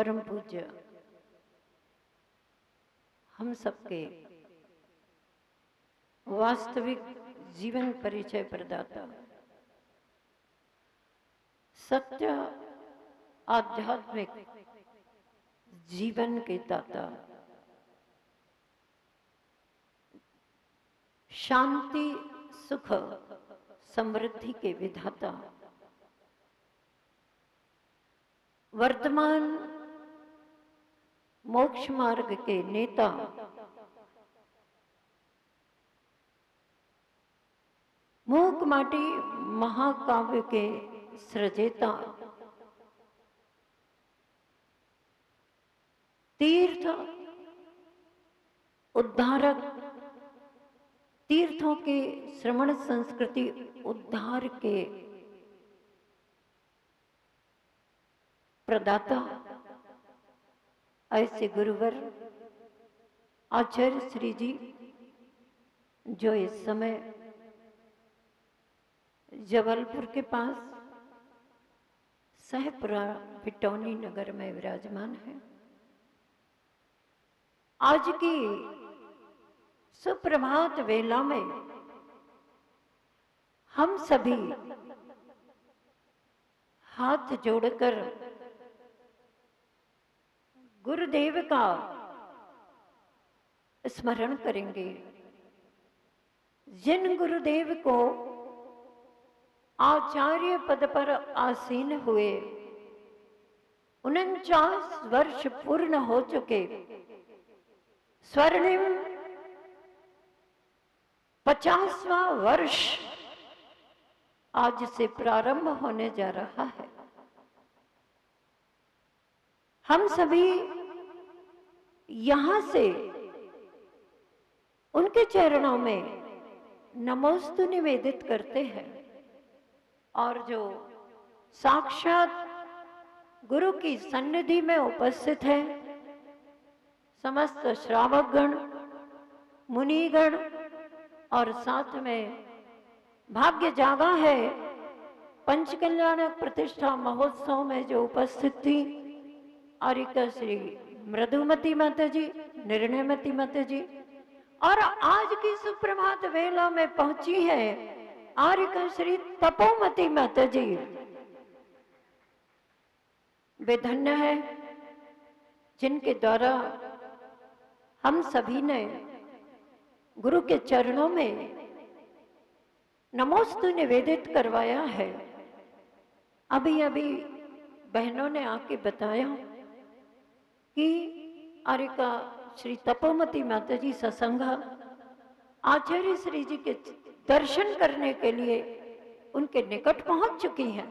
परम पूज्य हम सबके वास्तविक जीवन परिचय प्रदाता, सत्य आध्यात्मिक जीवन के दाता, शांति सुख समृद्धि के विधाता, वर्तमान मोक्ष मार्ग के नेता, मूक माटी महाकाव्य के सृजेता, तीर्थ उद्धारक, तीर्थों के श्रवण संस्कृति उद्धार के प्रदाता, ऐसे गुरुवर आचार्य श्री जी जो इस समय जबलपुर के पास सहपुरा बिटौनी नगर में विराजमान है। आज की सुप्रभात वेला में हम सभी हाथ जोड़कर गुरुदेव का स्मरण करेंगे, जिन गुरुदेव को आचार्य पद पर आसीन हुए 49 वर्ष पूर्ण हो चुके, स्वर्णिम 50वां वर्ष आज से प्रारंभ होने जा रहा है। हम सभी यहां से उनके चरणों में नमोस्तु निवेदित करते हैं और जो साक्षात गुरु की सन्निधि में उपस्थित है, समस्त श्रावकगण, मुनिगण और साथ में भाग्य जागा है पंचकल्याणक प्रतिष्ठा महोत्सव में जो उपस्थित थी आरिका श्री मृदुमती माता जी, निर्णयमती माता जी, और आज की सुप्रभात वेला में पहुंची है आरिका श्री तपोमती माता जी। वे धन्य है जिनके द्वारा हम सभी ने गुरु के चरणों में नमोस्तु निवेदित करवाया है। अभी अभी बहनों ने आके बताया कि आरिका श्री तपोमती माता जी सत्संग आचार्य श्री जी के दर्शन करने के लिए उनके निकट पहुंच चुकी हैं।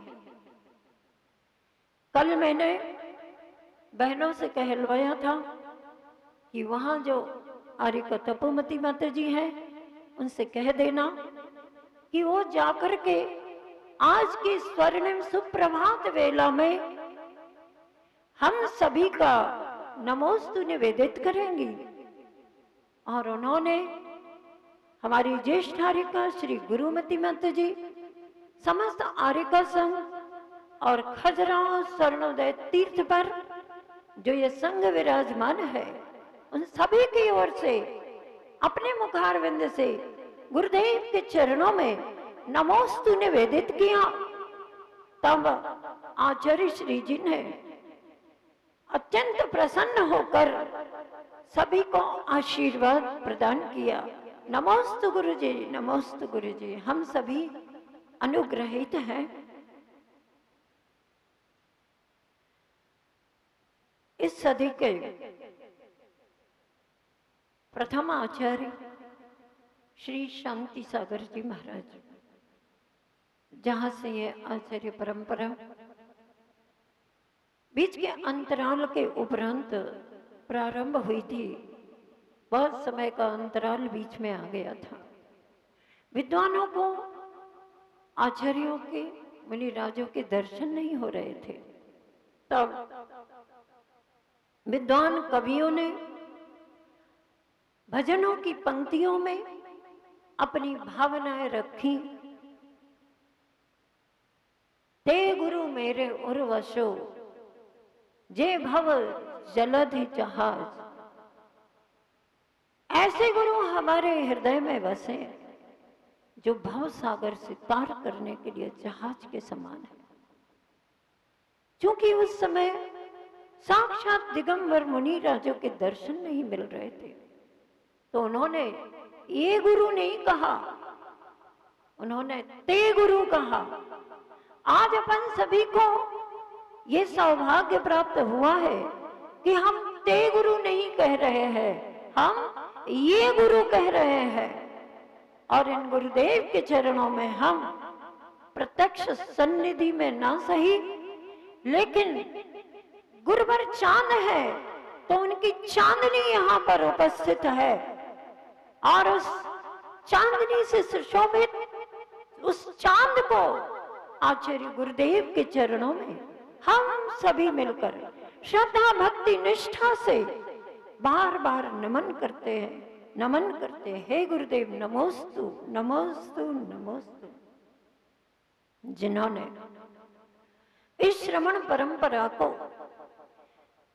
कल मैंने बहनों से कहलवाया था कि वहां जो आरिका तपोमती माता जी हैं उनसे कह देना कि वो जाकर के आज की स्वर्णिम सुप्रभात वेला में हम सभी का नमोस्तु निवेदित करेंगी। और उन्होंने हमारी ज्येष्ठ आरिका श्री गुरुमती माता जी, समस्त आरिका संघ और खजुराहो स्वर्णोदय तीर्थ पर जो ये संघ विराजमान है, उन सभी की ओर से अपने मुखारविंद से गुरुदेव के चरणों में नमोस्तु निवेदित किया। तब आचार्य श्री जी ने अत्यंत प्रसन्न होकर सभी को आशीर्वाद प्रदान किया। नमोस्तु गुरु जी, नमोस्तु गुरु जी। हम सभी अनुग्रहित हैं। इस सदी के प्रथम आचार्य श्री शांति सागर जी महाराज, जहां से ये आचार्य परंपरा बीच के अंतराल के उपरांत प्रारंभ हुई थी, बहुत समय का अंतराल बीच में आ गया था। विद्वानों को, आचार्यों के, मुनिराजों के दर्शन नहीं हो रहे थे। तब विद्वान कवियों ने भजनों की पंक्तियों में अपनी भावनाएं रखी। ते गुरु मेरे उर्वशो जे भव जलधि जहाज, ऐसे गुरु हमारे हृदय में बसे जो भव सागर से पार करने के लिए जहाज के समान है। क्योंकि उस समय साक्षात दिगंबर मुनि राजों के दर्शन नहीं मिल रहे थे, तो उन्होंने ये गुरु नहीं कहा, उन्होंने ते गुरु कहा। आज अपन सभी को ये सौभाग्य प्राप्त हुआ है कि हम ते गुरु नहीं कह रहे हैं, हम ये गुरु कह रहे हैं। और इन गुरुदेव के चरणों में हम प्रत्यक्ष सन्निधि में ना सही, लेकिन गुरुवर चांद है तो उनकी चांदनी यहाँ पर उपस्थित है, और उस चांदनी से सुशोभित उस चांद को आचार्य गुरुदेव के चरणों में हम सभी मिलकर श्रद्धा भक्ति निष्ठा से बार बार नमन करते हैं, नमन करते हैं। हे गुरुदेव नमोस्तु नमोस्तु नमोस्तु। जिन्होंने इस श्रवण परंपरा को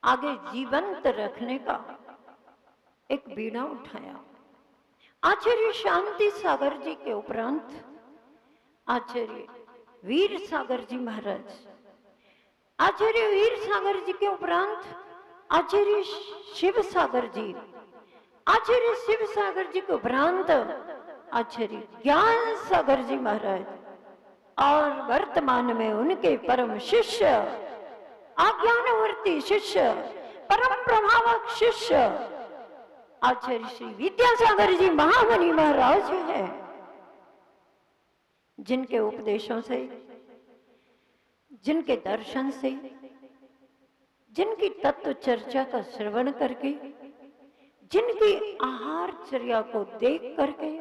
आगे जीवंत रखने का एक बीड़ा उठाया। आचार्य शांति सागर जी के उपरांत आचार्य वीर सागर जी महाराज, आचार्य वीर सागर जी के उपरांत आचार्य शिव सागर जी, आचार्य शिव सागर जी के उपरांत आचार्य ज्ञान सागर जी महाराज, और वर्तमान में उनके परम शिष्य आज्ञानवर्ती शिष्य परम प्रभावक शिष्य आचार्य श्री विद्यासागर जी महामुनि महाराज हैं, जिनके उपदेशों से, जिनके दर्शन से, जिनकी तत्व चर्चा का श्रवण करके, जिनकी आहार चर्या को देख करके,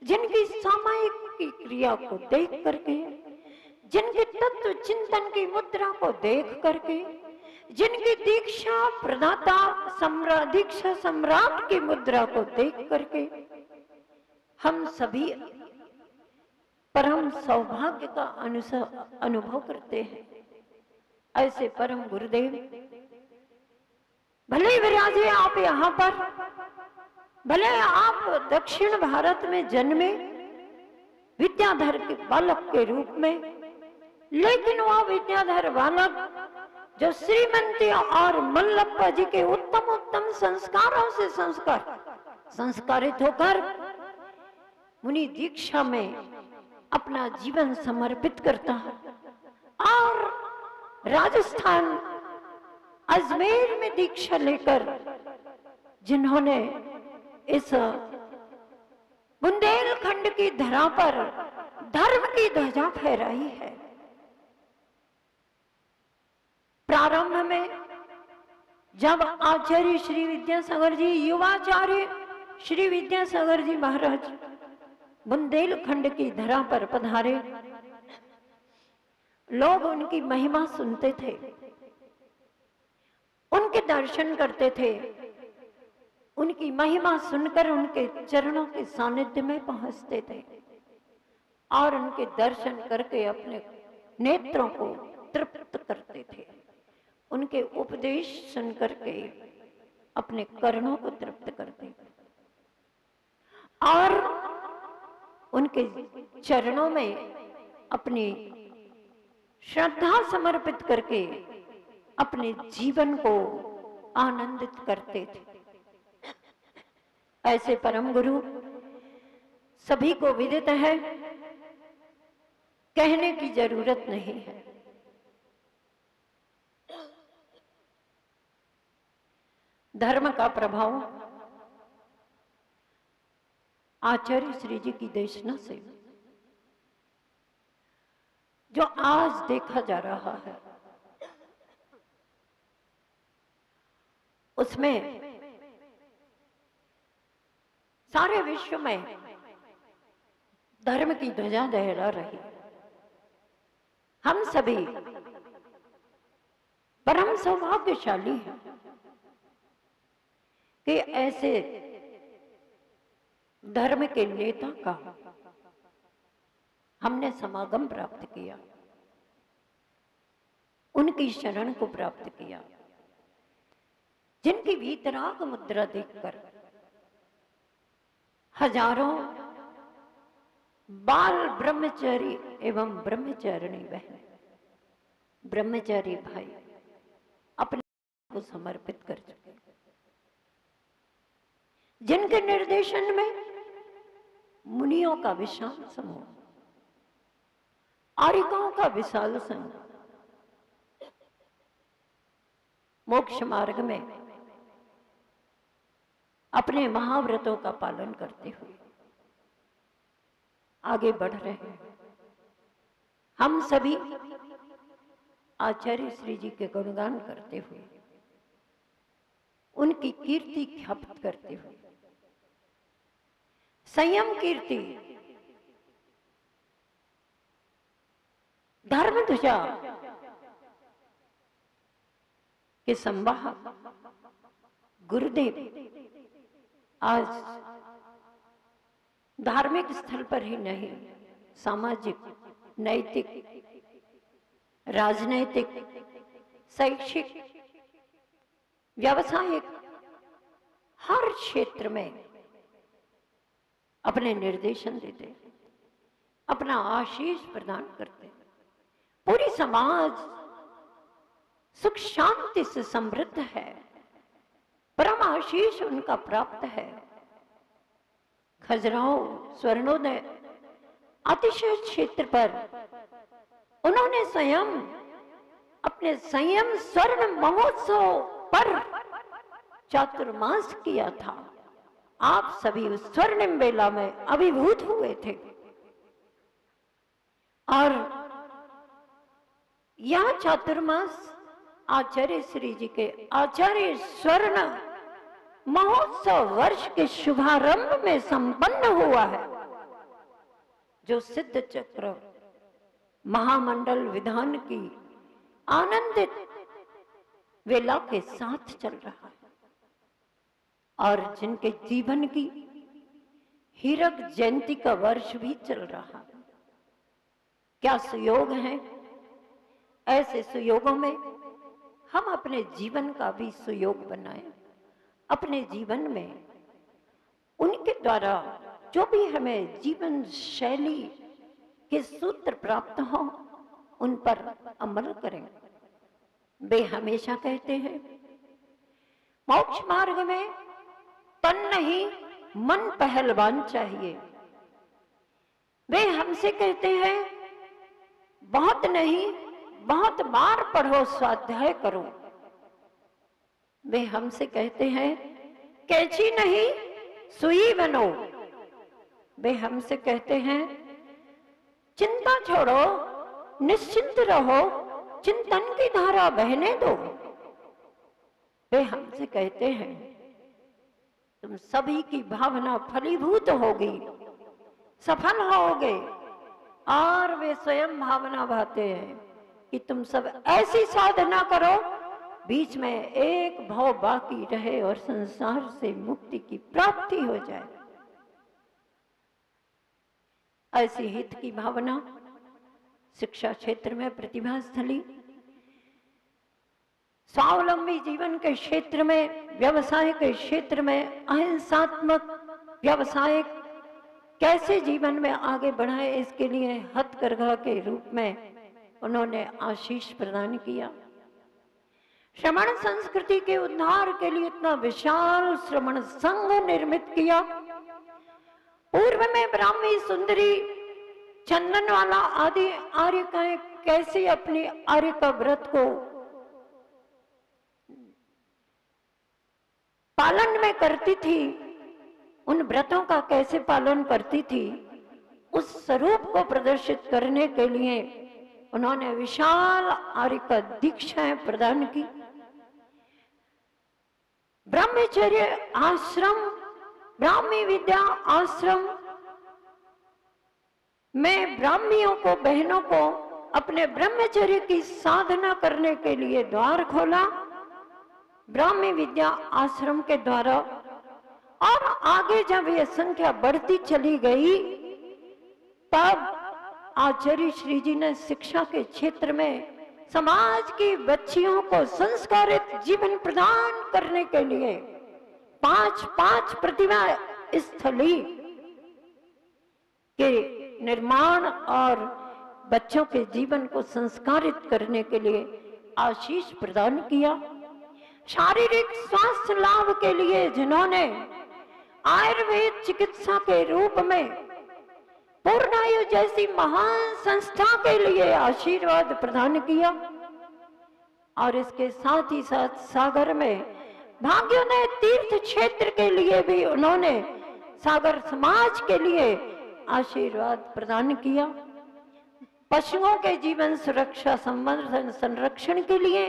जिनकी सामायिक की क्रिया को देख करके, जिनके तत्व चिंतन की मुद्रा को देख करके, जिनकी दीक्षा प्रदाता दीक्षा सम्राट की मुद्रा को देख करके हम सभी परम सौभाग्य का अनुभव करते हैं। ऐसे परम गुरुदेव भले विराजे आप यहाँ पर, भले आप दक्षिण भारत में जन्मे विद्याधर के बालक के रूप में, लेकिन वह विद्याधर बालक जो श्रीमंती और मल्लप्पा जी के उत्तम उत्तम संस्कारों से संस्कारित होकर मुनि दीक्षा में अपना जीवन समर्पित करता है, और राजस्थान अजमेर में दीक्षा लेकर जिन्होंने इस बुंदेलखंड की धरा पर धर्म की ध्वजा फहराई है। प्रारंभ में जब आचार्य श्री विद्यासागर जी, युवाचार्य श्री विद्यासागर जी महाराज बुंदेलखंड की धरा पर पधारे, लोग उनकी महिमा सुनते थे, उनके दर्शन करते थे, उनकी महिमा सुनकर उनके चरणों के सानिध्य में पहुंचते थे, और उनके दर्शन करके अपने नेत्रों को तृप्त करते थे, उनके उपदेश सुन करके अपने कर्णों को तृप्त करते थे, और उनके चरणों में अपनी श्रद्धा समर्पित करके अपने जीवन को आनंदित करते थे। ऐसे परम गुरु सभी को विदित है, कहने की जरूरत नहीं है। धर्म का प्रभाव आचार्य श्री जी की देशना से जो आज देखा जा रहा है, उसमें सारे विश्व में धर्म की ध्वजा लहरा रही। हम सभी परम सौभाग्यशाली हैं कि ऐसे धर्म के नेता का हमने समागम प्राप्त किया, उनकी शरण को प्राप्त किया। जिनकी वीतराग मुद्रा देखकर हजारों बाल ब्रह्मचारी एवं ब्रह्मचारिणी बहन, ब्रह्मचारी भाई अपने को समर्पित कर चुके, जिनके निर्देशन में मुनियों का विशाल समूह, आर्यिकाओं का विशाल संघ मोक्ष मार्ग में अपने महाव्रतों का पालन करते हुए आगे बढ़ रहे हैं। हम सभी आचार्य श्री जी के गुणगान करते हुए, उनकी कीर्ति ख्यापित करते हुए, संयम कीर्ति, धर्म ध्वजा के संवाहक गुरुदेव आज धार्मिक स्थल पर ही नहीं, सामाजिक, नैतिक, राजनैतिक, शैक्षिक, व्यावसायिक हर क्षेत्र में अपने निर्देशन देते, अपना आशीष प्रदान करते। पूरी समाज सुख शांति से समृद्ध है, परम आशीष उनका प्राप्त है। खजुराहो स्वर्णोदय अतिशय क्षेत्र पर उन्होंने स्वयं अपने संयम स्वर्ण महोत्सव पर चातुर्मास किया था। आप सभी उस स्वर्णिम बेला में अभिभूत हुए थे और यह चातुर्मास आचार्य श्री जी के आचार्य स्वर्ण महोत्सव वर्ष के शुभारंभ में संपन्न हुआ है, जो सिद्ध चक्र महामंडल विधान की आनंदित वेला के साथ चल रहा है और जिनके जीवन की हीरक जयंती का वर्ष भी चल रहा है। क्या सुयोग है! ऐसे सुयोगों में हम अपने जीवन का भी सुयोग बनाएं। अपने जीवन में उनके द्वारा जो भी हमें जीवन शैली के सूत्र प्राप्त हो, उन पर अमल करें। वे हमेशा कहते हैं, मोक्ष मार्ग में तन नहीं मन पहलवान चाहिए। वे हमसे कहते हैं, बहुत नहीं बहुत बार पढ़ो, स्वाध्याय करो। वे हमसे कहते हैं, कैंची नहीं सुई बनो। वे हमसे कहते हैं, चिंता छोड़ो, निश्चिंत रहो, चिंतन की धारा बहने दो। वे हमसे कहते हैं, तुम सभी की भावना फलीभूत होगी, सफल होगे। और वे स्वयं भावना भाते हैं कि तुम सब ऐसी साधना करो, बीच में एक भाव बाकी रहे और संसार से मुक्ति की प्राप्ति हो जाए। ऐसी हित की भावना शिक्षा क्षेत्र में, प्रतिभा स्थली, स्वावलंबी जीवन के क्षेत्र में, व्यवसाय के क्षेत्र में, अहिंसात्मक व्यवसाय कैसे जीवन में आगे बढ़ाए, इसके लिए हथकरघा के रूप में उन्होंने आशीष प्रदान किया। श्रमण संस्कृति के उद्धार के लिए इतना विशाल श्रमण संघ निर्मित किया। पूर्व में ब्राह्मी, सुंदरी, चंदनवाला आदि आर्यिकाएं कैसे अपनी आर्य का व्रत को पालन में करती थी, उन व्रतों का कैसे पालन करती थी, उस स्वरूप को प्रदर्शित करने के लिए उन्होंने विशाल आर्य का दीक्षाएं प्रदान की। ब्रह्मचर्य आश्रम, ब्राह्मी विद्या आश्रम में ब्राह्मियों को, बहनों को अपने ब्रह्मचर्य की साधना करने के लिए द्वार खोला ब्राह्मी विद्या आश्रम के द्वारा। और आगे जब यह संख्या बढ़ती चली गई, तब आचार्य श्री जी ने शिक्षा के क्षेत्र में समाज की बच्चियों को संस्कारित जीवन प्रदान करने के लिए 5-5 प्रतिमा स्थली के निर्माण और बच्चों के जीवन को संस्कारित करने के लिए आशीष प्रदान किया। शारीरिक स्वास्थ्य लाभ के लिए जिन्होंने आयुर्वेद चिकित्सा के रूप में पूर्णायु जैसी महान संस्था के लिए आशीर्वाद प्रदान किया, और इसके साथ ही साथ सागर में भाग्यों ने तीर्थ क्षेत्र के लिए भी उन्होंने सागर समाज के लिए आशीर्वाद प्रदान किया। पशुओं के जीवन सुरक्षा संवर्धन संरक्षण के लिए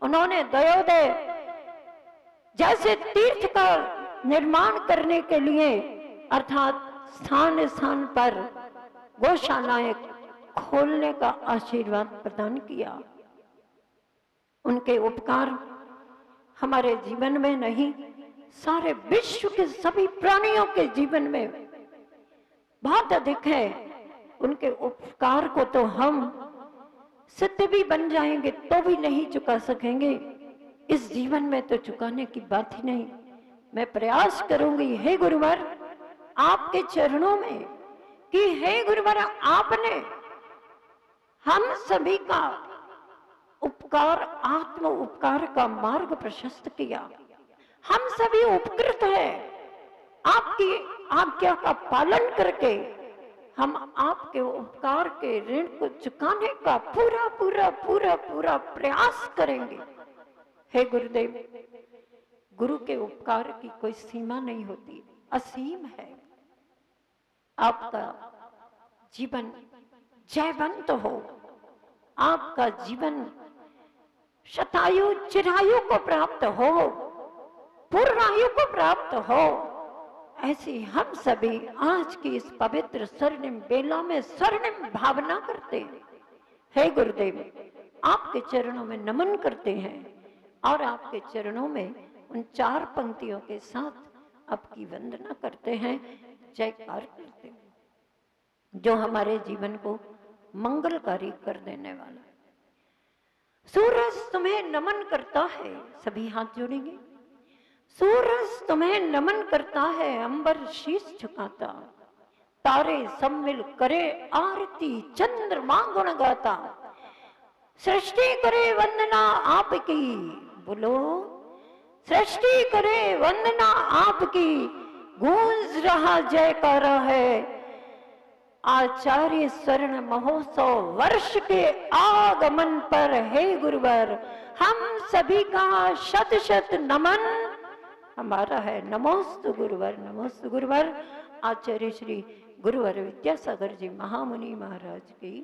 उन्होंने दयोदय जैसे तीर्थ का निर्माण करने के लिए अर्थात स्थान स्थान पर गौशालाएं खोलने का आशीर्वाद प्रदान किया। उनके उपकार हमारे जीवन में नहीं, सारे विश्व के सभी प्राणियों के जीवन में बहुत अधिक है। उनके उपकार को तो हम सिद्ध भी बन जाएंगे तो भी नहीं चुका सकेंगे, इस जीवन में तो चुकाने की बात ही नहीं। मैं प्रयास करूंगी हे गुरुवर आपके चरणों में कि हे गुरुवर आपने हम सभी का उपकार, आत्म उपकार का मार्ग प्रशस्त किया। हम सभी उपकृत हैं। आपकी आज्ञा का पालन करके हम आपके उपकार के ऋण को चुकाने का पूरा पूरा पूरा पूरा प्रयास करेंगे। हे गुरुदेव, गुरु के उपकार की कोई सीमा नहीं होती, असीम है। आपका जीवन जयवंत हो, आपका जीवन शतायु चिरायु को प्राप्त हो, पूर्णायु को प्राप्त हो। ऐसी हम सभी आज की इस पवित्र स्वर्णिम बेला में स्वर्णिम भावना करते हैं। हे गुरुदेव, आपके चरणों में नमन करते हैं और आपके चरणों में उन 4 पंक्तियों के साथ आपकी वंदना करते हैं, जयकार करते हैं, जो हमारे जीवन को मंगलकारी कर देने वाला है। सूरज तुम्हें नमन करता है, सभी हाथ जोड़ेंगे। सूरज तुम्हें नमन करता है, अंबर शीश झुकाता, तारे सब मिल करे आरती, चंद्रमा गुण गाता, सृष्टि करे वंदना आपकी, बोलो सृष्टि करे वंदना आपकी, गूंज रहा जयकारा है। आचार्य स्वर्ण महोत्सव वर्ष के आगमन पर हे गुरुवर हम सभी का शत शत नमन हमारा है। नमोस्तु गुरुवर, नमोस्तु गुरुवर। आचार्य श्री गुरुवर विद्यासागर जी महामुनि महाराज की।